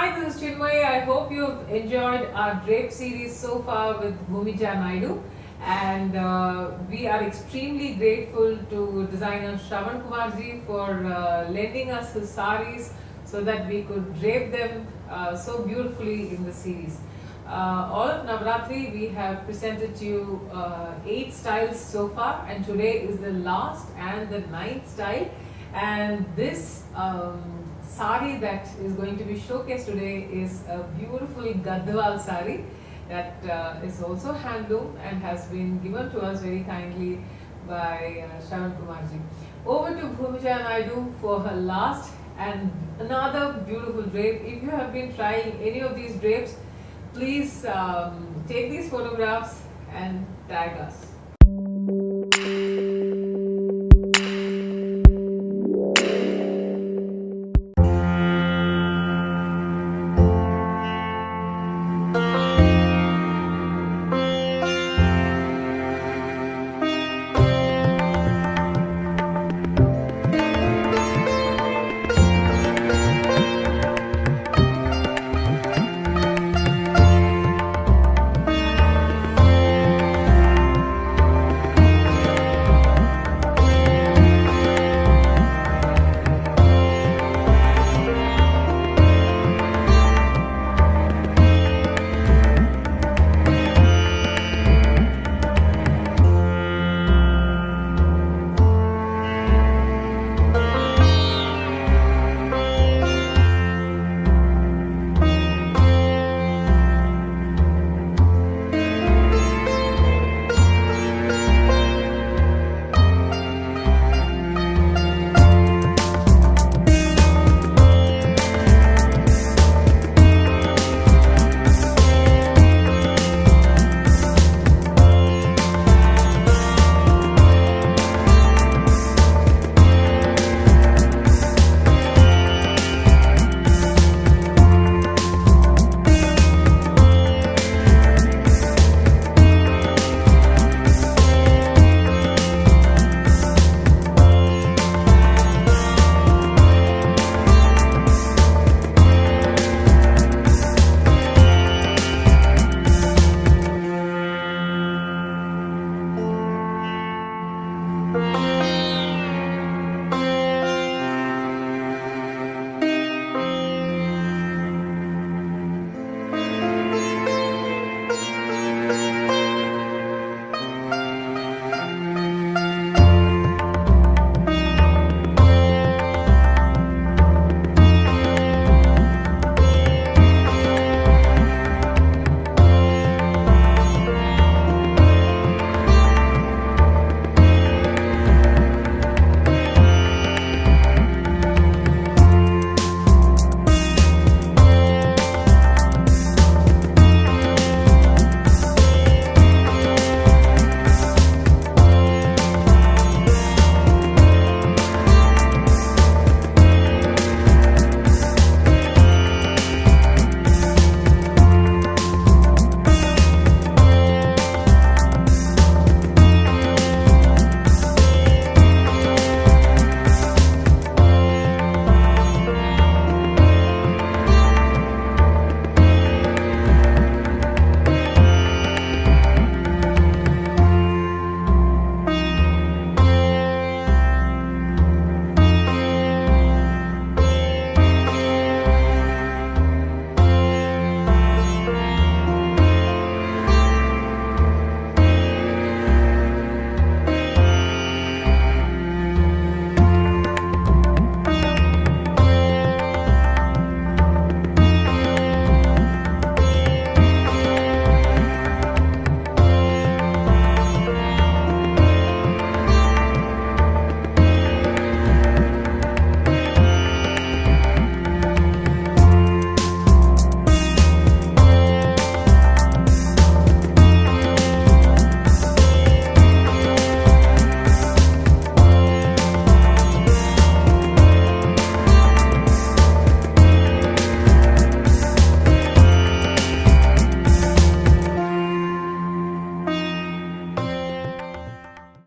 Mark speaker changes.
Speaker 1: Hi, this is Chinmayi. I hope you've enjoyed our Drape series so far with Bhumija Naidu. And we are extremely grateful to designer Shravan for lending us his saris so that we could drape them so beautifully in the series. All of Navaratri we have presented to you 8 styles so far, and today is the last and the 9th style. And this sari that is going to be showcased today is a beautiful Gadwal sari that is also handloom and has been given to us very kindly by Shravan. Over to Bhumija Naidu for her last and another beautiful drape. If you have been trying any of these drapes, please take these photographs and tag us.